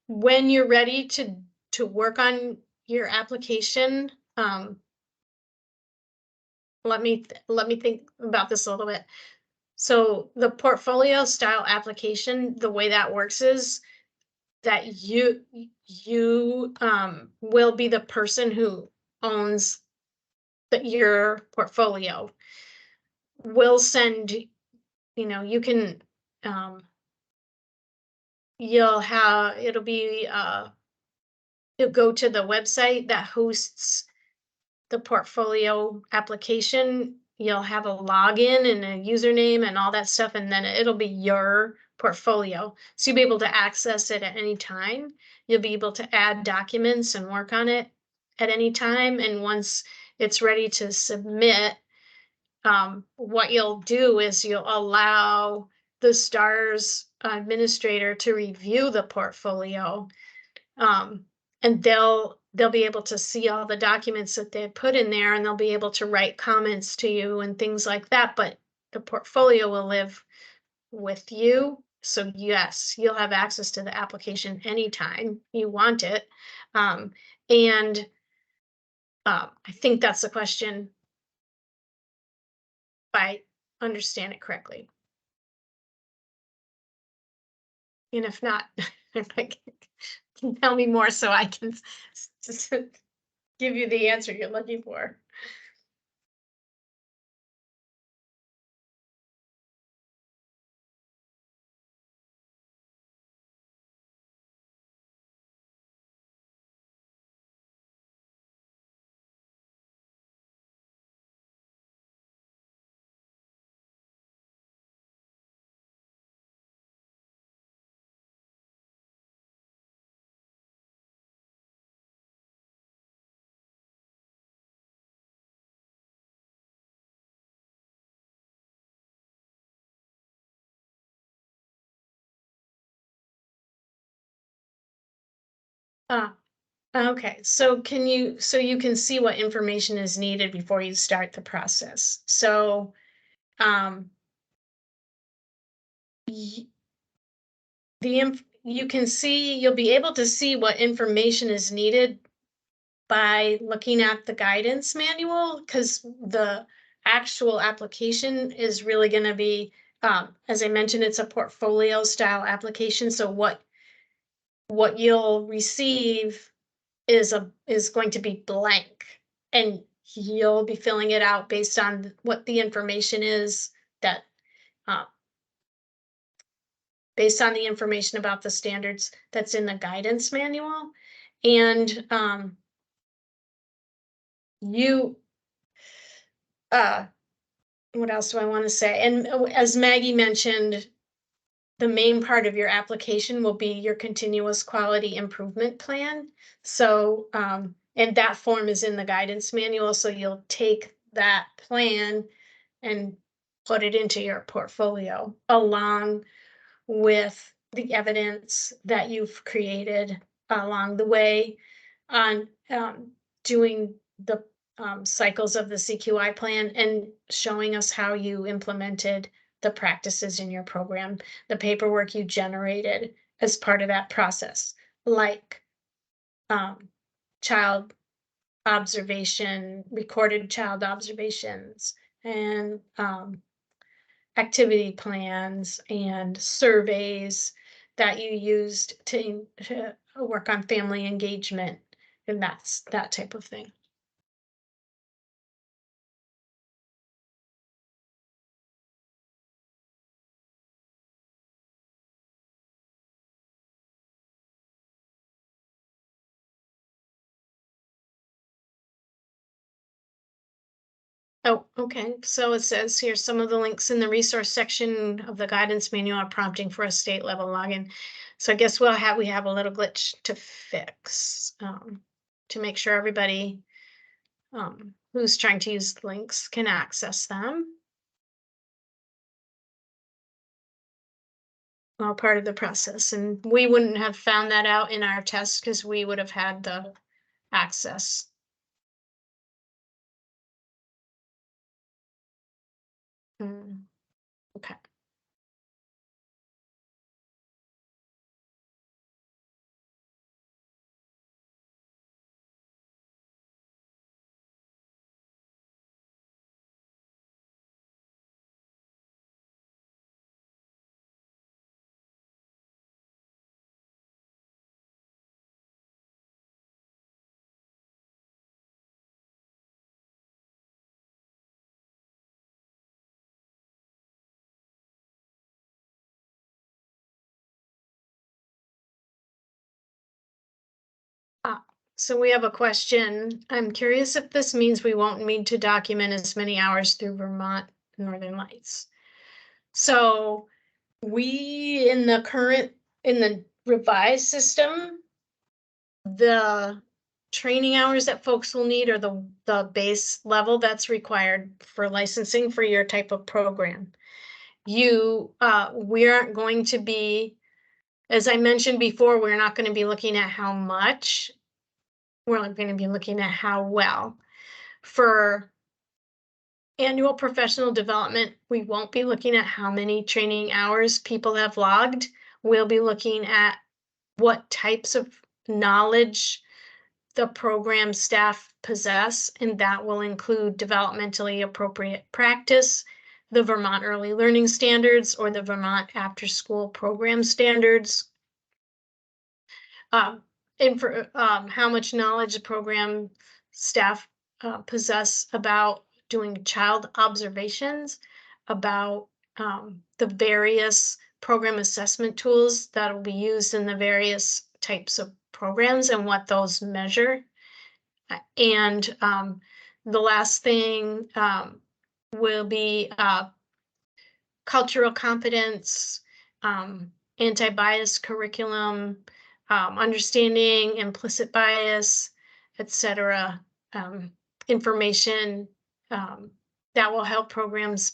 when you're ready to work on your application, let me think about this a little bit. So the portfolio style application, the way that works is that you will be the person who owns your portfolio. We'll send, you can, it'll go to the website that hosts the portfolio application. You'll have a login and a username and all that stuff, and then it'll be your portfolio. So you'll be able to access it at any time. You'll be able to add documents and work on it at any time. And once it's ready to submit, what you'll do is you'll allow the STARS administrator to review the portfolio. And they'll be able to see all the documents that they put in there, and they'll be able to write comments to you and things like that. But the portfolio will live with you. So yes, you'll have access to the application anytime you want it. And I think that's the question, if I understand it correctly. And if not, can tell me more so I can just give you the answer you're looking for. Okay, so you can see what information is needed before you start the process. So, you'll be able to see what information is needed by looking at the guidance manual, because the actual application is really going to be, as I mentioned, it's a portfolio style application. So what you'll receive is going to be blank, and you'll be filling it out based on what the information is that based on the information about the standards that's in the guidance manual. And you what else do I want to say? And as Maggie mentioned, the main part of your application will be your continuous quality improvement plan. So, and that form is in the guidance manual, so you'll take that plan and put it into your portfolio along with the evidence that you've created along the way on doing the cycles of the CQI plan and showing us how you implemented the practices in your program, the paperwork you generated as part of that process, like child observation, recorded child observations, and activity plans and surveys that you used to work on family engagement, and that's that type of thing. Oh, okay. So it says here, some of the links in the resource section of the guidance manual are prompting for a state level login. So I guess we have a little glitch to fix to make sure everybody who's trying to use the links can access them. All part of the process, and we wouldn't have found that out in our test because we would have had the access. Okay. So we have a question. I'm curious if this means we won't need to document as many hours through Vermont Northern Lights. So we, in the revised system, the training hours that folks will need are the base level that's required for licensing for your type of program. We aren't going to be, as I mentioned before, we're not going to be looking at how much. We're going to be looking at how well. For annual professional development, we won't be looking at how many training hours people have logged. We'll be looking at what types of knowledge the program staff possess, and that will include developmentally appropriate practice, the Vermont Early Learning Standards, or the Vermont After School Program Standards. And for how much knowledge the program staff possess about doing child observations, about the various program assessment tools that will be used in the various types of programs and what those measure. And the last thing will be cultural competence, anti-bias curriculum, understanding implicit bias, etc. Information that will help programs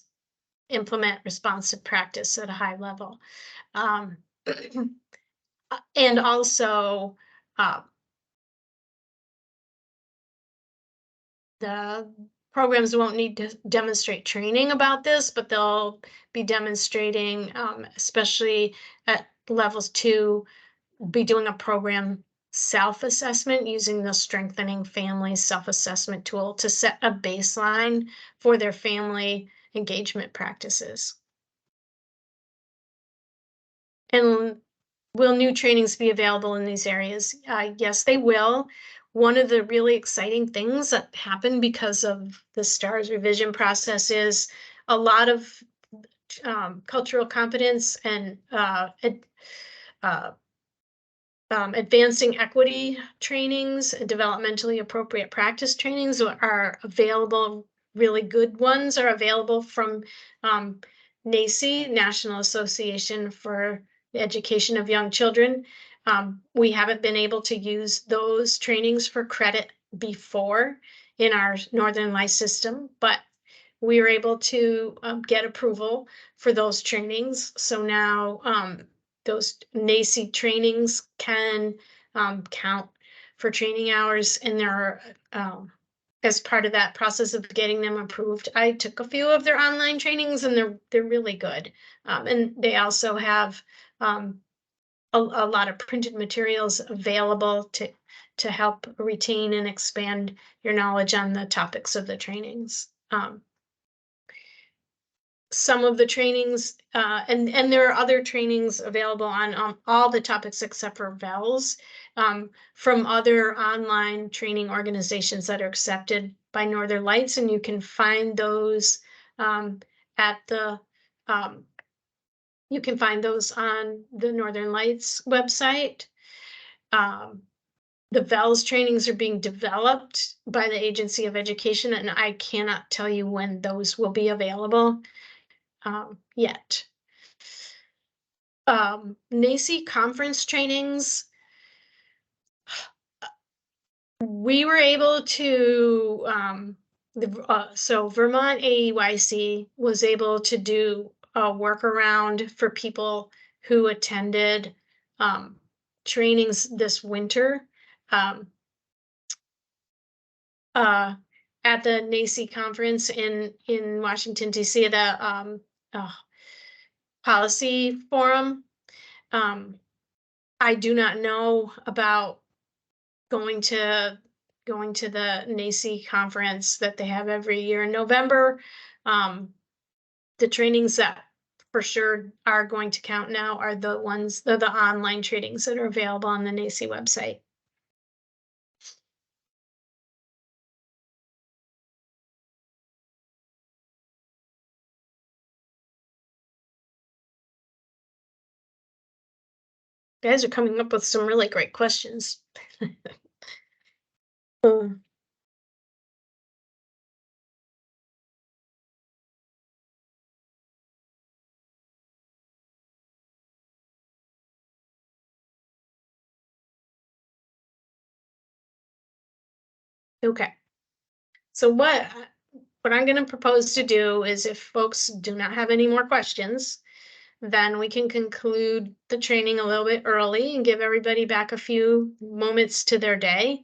implement responsive practice at a high level. And also the programs won't need to demonstrate training about this, but they'll be demonstrating, especially at levels 2, be doing a program self-assessment using the Strengthening Families self-assessment tool to set a baseline for their family engagement practices. And will new trainings be available in these areas? Yes, they will. One of the really exciting things that happened because of the STARS revision process is a lot of cultural competence and advancing equity trainings and developmentally appropriate practice trainings are available really good ones are available from NACE, National Association for the Education of Young Children. We haven't been able to use those trainings for credit before in our Northern Lights system, but we were able to get approval for those trainings. So now those NACE trainings can count for training hours, and there are as part of that process of getting them approved, I took a few of their online trainings, and they're really good. And they also have a lot of printed materials available to help retain and expand your knowledge on the topics of the trainings. Some of the trainings, and there are other trainings available on all the topics except for VELS, from other online training organizations that are accepted by Northern Lights, and you can find those at the you can find those on the Northern Lights website. The VELS trainings are being developed by the Agency of Education, and I cannot tell you when those will be available yet. NACE conference trainings, we were able to, so Vermont AEYC was able to do a workaround for people who attended trainings this winter at the NACE conference in Washington, D.C., the policy forum. I do not know about going to the NACE conference that they have every year in November. The trainings that for sure are going to count now are the online trainings that are available on the NACE website. You guys are coming up with some really great questions. Okay. So what I'm going to propose to do is, if folks do not have any more questions, then we can conclude the training a little bit early and give everybody back a few moments to their day.